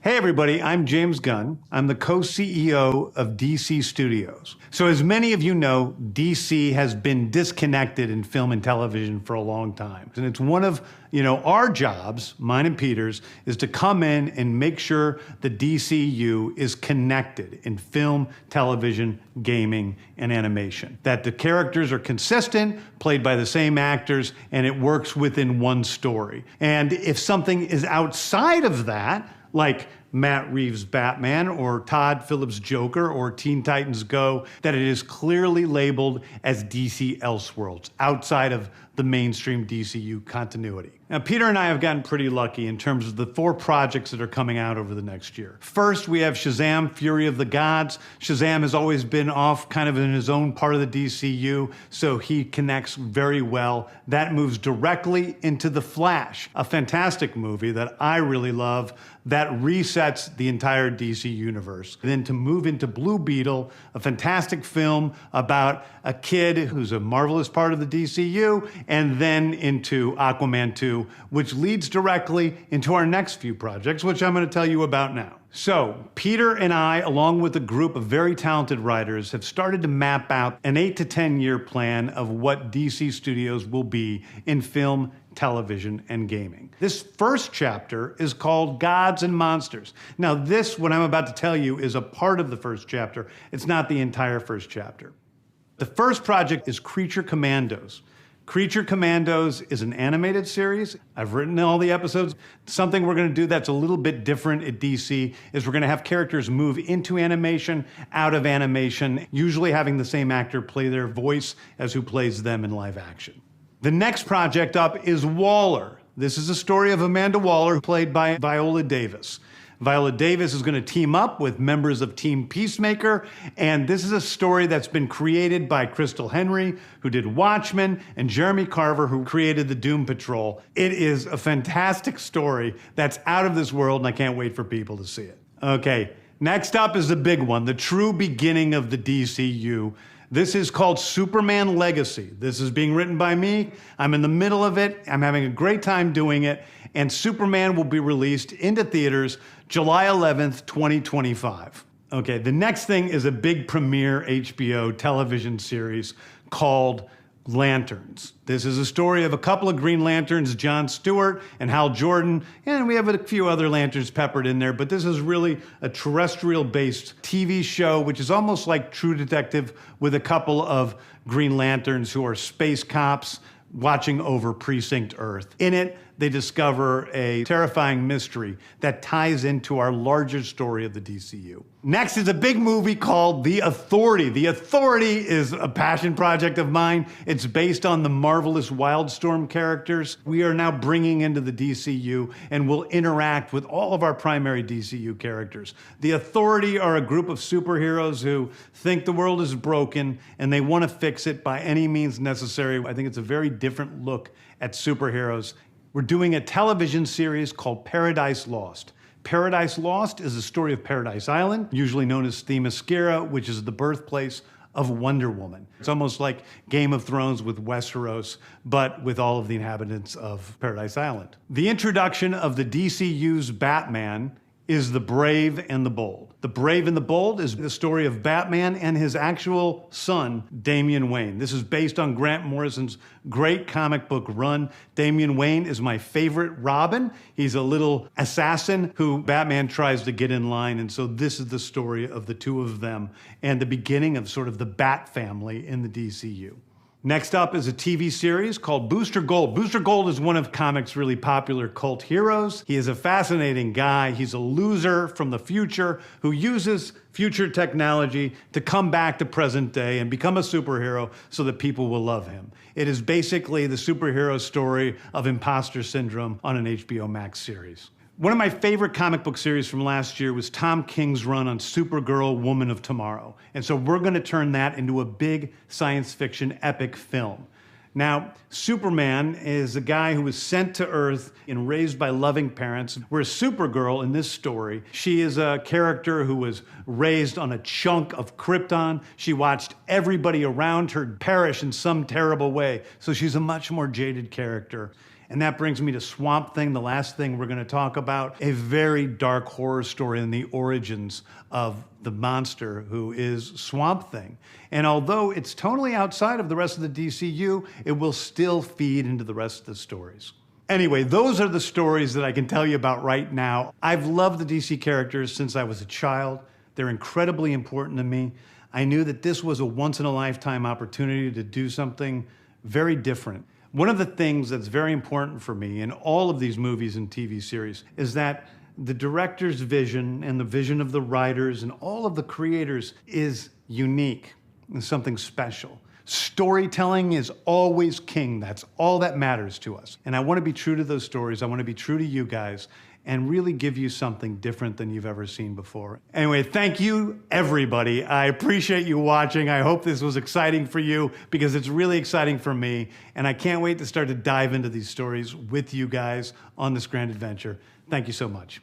Hey everybody, I'm James Gunn. I'm the co-CEO of DC Studios. So as many of you know, DC has been disconnected in film and television for a long time. And it's one of, our jobs, mine and Peter's, is to come in and make sure the DCU is connected in film, television, gaming, and animation. That the characters are consistent, played by the same actors, and it works within one story. And if something is outside of that, like Matt Reeves' Batman or Todd Phillips' Joker or Teen Titans Go, that it is clearly labeled as DC Elseworlds, outside of the mainstream DCU continuity. Now, Peter and I have gotten pretty lucky in terms of the 4 projects that are coming out over the next year. First, we have Shazam! Fury of the Gods. Shazam has always been off kind of in his own part of the DCU, so he connects very well. That moves directly into The Flash, a fantastic movie that I really love that resets the entire DC universe. And then to move into Blue Beetle, a fantastic film about a kid who's a marvelous part of the DCU, and then into Aquaman 2, which leads directly into our next few projects, which I'm going to tell you about now. So, Peter and I, along with a group of very talented writers, have started to map out an 8 to 10 year plan of what DC Studios will be in film, television, and gaming. This first chapter is called Gods and Monsters. Now, this, what I'm about to tell you, is a part of the first chapter. It's not the entire first chapter. The first project is Creature Commandos. Creature Commandos is an animated series. I've written all the episodes. Something we're going to do that's a little bit different at DC is we're going to have characters move into animation, out of animation, usually having the same actor play their voice as who plays them in live action. The next project up is Waller. This is a story of Amanda Waller, played by Viola Davis. Viola Davis is going to team up with members of Team Peacemaker, and this is a story that's been created by Crystal Henry, who did Watchmen, and Jeremy Carver, who created the Doom Patrol. It is a fantastic story that's out of this world, and I can't wait for people to see it. Okay, next up is the big one, the true beginning of the DCU. This is called Superman Legacy. This is being written by me. I'm in the middle of it. I'm having a great time doing it. And Superman will be released into theaters July 11th, 2025. Okay, the next thing is a big premiere HBO television series called Lanterns. This is a story of a couple of Green Lanterns, John Stewart and Hal Jordan, and we have a few other Lanterns peppered in there, but this is really a terrestrial-based TV show, which is almost like True Detective with a couple of Green Lanterns who are space cops watching over Precinct Earth. In it, they discover a terrifying mystery that ties into our larger story of the DCU. Next is a big movie called The Authority. The Authority is a passion project of mine. It's based on the marvelous Wildstorm characters we are now bringing into the DCU and will interact with all of our primary DCU characters. The Authority are a group of superheroes who think the world is broken and they want to fix it by any means necessary. I think it's a very different look at superheroes. We're doing a television series called Paradise Lost. Paradise Lost is the story of Paradise Island, usually known as Themyscira, which is the birthplace of Wonder Woman. It's almost like Game of Thrones with Westeros, but with all of the inhabitants of Paradise Island. The introduction of the DCU's Batman is The Brave and the Bold. The Brave and the Bold is the story of Batman and his actual son, Damian Wayne. This is based on Grant Morrison's great comic book run. Damian Wayne is my favorite Robin. He's a little assassin who Batman tries to get in line, and so this is the story of the two of them and the beginning of sort of the Bat family in the DCU. Next up is a TV series called Booster Gold. Booster Gold is one of comics' really popular cult heroes. He is a fascinating guy. He's a loser from the future who uses future technology to come back to present day and become a superhero so that people will love him. It is basically the superhero story of imposter syndrome on an HBO Max series. One of my favorite comic book series from last year was Tom King's run on Supergirl, Woman of Tomorrow. And so we're going to turn that into a big science fiction epic film. Now, Superman is a guy who was sent to Earth and raised by loving parents, whereas Supergirl in this story, she is a character who was raised on a chunk of Krypton. She watched everybody around her perish in some terrible way, so she's a much more jaded character. And that brings me to Swamp Thing, the last thing we're going to talk about, a very dark horror story in the origins of the monster who is Swamp Thing. And although it's totally outside of the rest of the DCU, it will still feed into the rest of the stories. Anyway, those are the stories that I can tell you about right now. I've loved the DC characters since I was a child. They're incredibly important to me. I knew that this was a once-in-a-lifetime opportunity to do something very different. One of the things that's very important for me in all of these movies and TV series is that the director's vision and the vision of the writers and all of the creators is unique and something special. Storytelling is always king. That's all that matters to us. And I want to be true to those stories. I want to be true to you guys and really give you something different than you've ever seen before. Anyway, thank you, everybody. I appreciate you watching. I hope this was exciting for you because it's really exciting for me. And I can't wait to start to dive into these stories with you guys on this grand adventure. Thank you so much.